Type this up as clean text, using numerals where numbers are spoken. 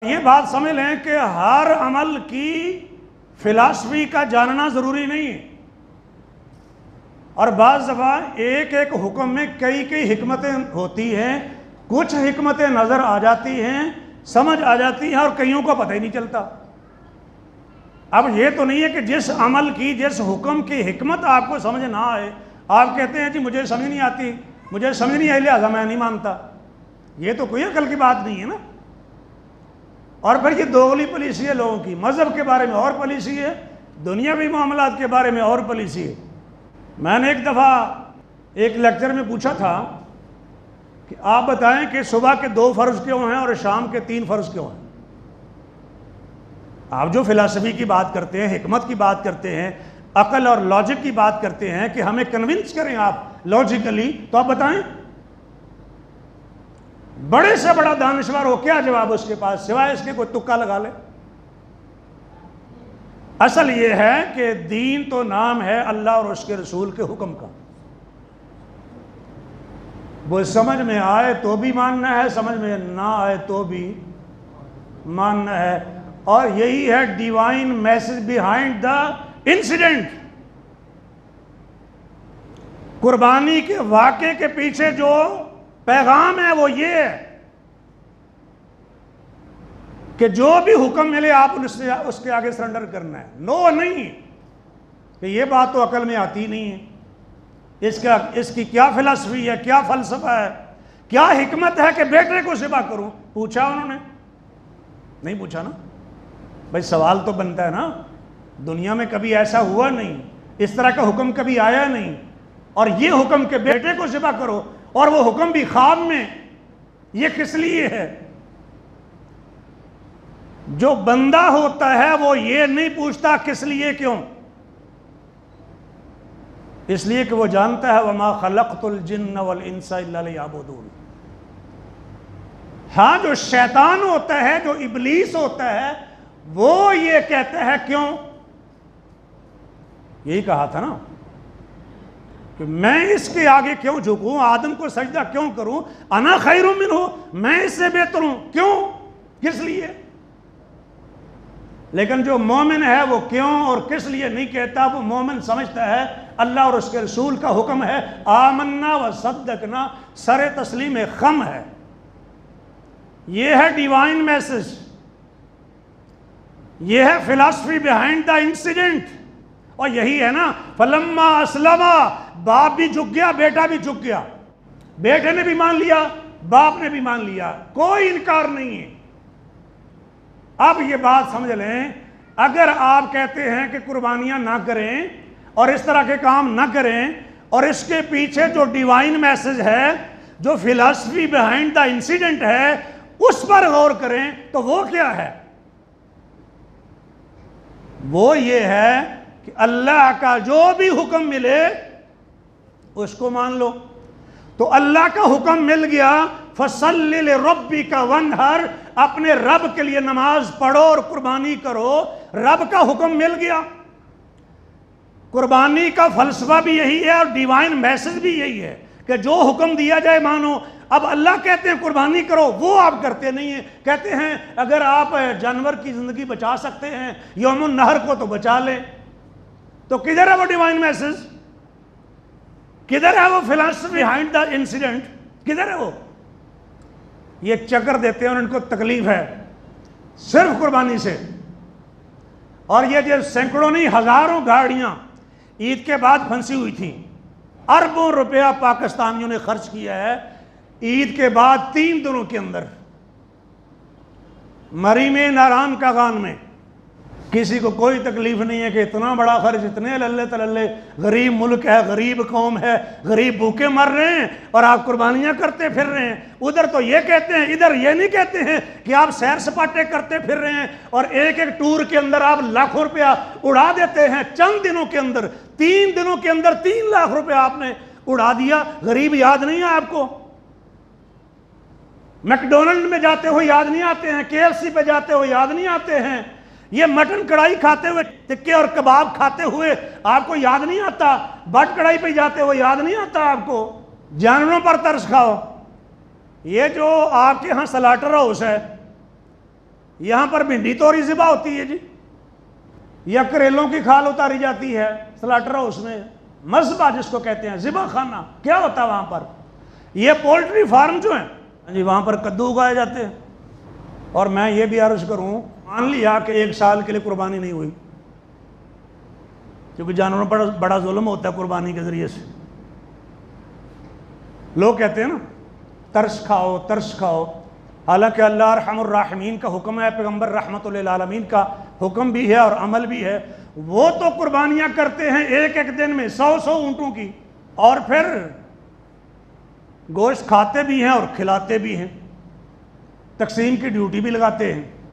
ये बात समझ लें कि हर अमल की फिलॉसफी का जानना ज़रूरी नहीं है, और बाज़ दफ़ा एक एक हुक्म में कई कई हिकमतें होती हैं। कुछ हिकमतें नज़र आ जाती हैं, समझ आ जाती हैं, और कईयों को पता ही नहीं चलता। अब ये तो नहीं है कि जिस अमल की, जिस हुक्म की हिकमत आपको समझ ना आए, आप कहते हैं जी मुझे समझ नहीं आती, मुझे समझ नहीं आई लिहाजा मैं नहीं मानता। ये तो कोई अकल की बात नहीं है ना। और फिर ये दोगली पॉलिसी है लोगों की, मज़हब के बारे में और पॉलिसी है, दुनियावी मामलात के बारे में और पॉलिसी है। मैंने एक दफ़ा एक लेक्चर में पूछा था कि आप बताएं कि सुबह के 2 फ़र्ज़ क्यों हैं और शाम के 3 फ़र्ज़ क्यों हैं। आप जो फिलॉसफी की बात करते हैं, हिकमत की बात करते हैं, अकल और लॉजिक की बात करते हैं कि हमें कन्विंस करें आप लॉजिकली, तो आप बताएं। बड़े से बड़ा दानिशवर हो, क्या जवाब उसके पास सिवाय इसके कोई तुक्का लगा ले। असल ये है कि दीन तो नाम है अल्लाह और उसके रसूल के हुक्म का। वो समझ में आए तो भी मानना है, समझ में ना आए तो भी मानना है। और यही है divine message behind the incident. कुर्बानी के वाक़े के पीछे जो पैगाम है वो ये है कि जो भी हुक्म मिले आप उसके आगे सरेंडर करना है। नो नहीं कि ये बात तो अकल में आती नहीं है, इसकी क्या फिलॉसफी है, क्या फलसफा है, क्या हिकमत है कि बेटे को ज़िबा करूं। पूछा उन्होंने? नहीं पूछा ना भाई। सवाल तो बनता है ना। दुनिया में कभी ऐसा हुआ नहीं, इस तरह का हुक्म कभी आया नहीं, और ये हुक्म के बेटे को ज़िबा करो, और वो हुक्म भी ख्वाब में। ये किस लिए है? जो बंदा होता है वो ये नहीं पूछता किस लिए, क्यों। इसलिए कि वो जानता है वमा खलक़तुल जिन्न वल इंसा इल्ला लियअबुदून। हाँ, जो शैतान होता है, जो इब्लीस होता है, वो ये कहता है क्यों। यही कहा था ना कि मैं इसके आगे क्यों झुकूं, आदम को सजदा क्यों करूं, अना खैरुम मिन्हु, मैं इससे बेहतर हूं, क्यों, किस लिए। लेकिन जो मोमिन है वो क्यों और किस लिए नहीं कहता। वो मोमिन समझता है अल्लाह और उसके रसूल का हुक्म है, आमन्ना व सद्दकना, सरे तस्लीम खम है। ये है डिवाइन मैसेज, ये है फिलॉसफी बिहाइंड द इंसिडेंट। और यही है ना, फलम्मा अस्लमा, बाप भी झुक गया, बेटा भी झुक गया। बेटे ने भी मान लिया, बाप ने भी मान लिया, कोई इनकार नहीं है। अब ये बात समझ लें, अगर आप कहते हैं कि कुर्बानियां ना करें और इस तरह के काम ना करें, और इसके पीछे जो डिवाइन मैसेज है, जो फिलॉसफी बिहाइंड द इंसिडेंट है, उस पर गौर करें, तो वो क्या है। वो ये है कि अल्लाह का जो भी हुक्म मिले उसको मान लो। तो अल्लाह का हुक्म मिल गया, फसल्लि लिरब्बिका वन्हर, अपने रब के लिए नमाज पढ़ो और कुर्बानी करो। रब का हुक्म मिल गया। कुर्बानी का फलसफा भी यही है और डिवाइन मैसेज भी यही है कि जो हुक्म दिया जाए मानो। अब अल्लाह कहते हैं कुर्बानी करो, वो आप करते नहीं है। कहते हैं अगर आप जानवर की जिंदगी बचा सकते हैं यौमुन नहर को तो बचा ले। तो किधर है वो डिवाइन मैसेज, किधर है वो फिलॉसफी बिहाइंड द इंसिडेंट, किधर है वो। ये चक्कर देते हैं और इनको तकलीफ है सिर्फ कुर्बानी से। और ये जो सैकड़ों नहीं हजारों गाड़ियां ईद के बाद फंसी हुई थी, अरबों रुपया पाकिस्तानियों ने खर्च किया है ईद के बाद 3 दिनों के अंदर। मरी में नारायण का गान में किसी को कोई तकलीफ नहीं है कि इतना बड़ा खर्च, इतने लल्ले तलल्ले, गरीब मुल्क है, गरीब कौम है, गरीब भूखे मर रहे हैं और आप कुर्बानियां करते फिर रहे हैं। उधर तो ये कहते हैं, इधर ये नहीं कहते हैं कि आप सैर सपाटे करते फिर रहे हैं और एक एक टूर के अंदर आप लाखों रुपया उड़ा देते हैं। चंद दिनों के अंदर, 3 दिनों के अंदर 3 लाख रुपया आपने उड़ा दिया। गरीब याद नहीं है आपको? मैकडोनल्ड में जाते हुए याद नहीं आते हैं? KFC पे जाते हुए याद नहीं आते हैं? ये मटन कढ़ाई खाते हुए, टिक्के और कबाब खाते हुए आपको याद नहीं आता? बट कढ़ाई पे जाते हुए याद नहीं आता आपको? जानवरों पर तरस खाओ। ये जो आपके यहाँ स्लॉटर हाउस है, यहां पर भिंडी तोरी ज़िबा होती है जी, या करेलों की खाल उतारी जाती है स्लाटर हाउस में, मज़बा जिसको कहते हैं, ज़िबा खाना क्या होता है वहां पर। ये पोल्ट्री फार्म जो है जी, वहां पर कद्दू उगाए जाते हैं। और मैं ये भी अर्ज करूं, मान लिया कि 1 साल के लिए कुर्बानी नहीं हुई, क्योंकि जानवरों पर बड़ा जुल्म होता है कुर्बानी के जरिए से। लोग कहते हैं ना तरस खाओ तरस खाओ, हालांकि अल्लाह अर्हमुर राहिमीन का हुक्म है, पैगंबर रहमतुल लिल आलमीन का हुक्म भी है और अमल भी है। वो तो कुर्बानियां करते हैं एक एक दिन में 100-100 ऊँटों की, और फिर गोश्त खाते भी हैं और खिलाते भी हैं, तकसीम की ड्यूटी भी लगाते हैं।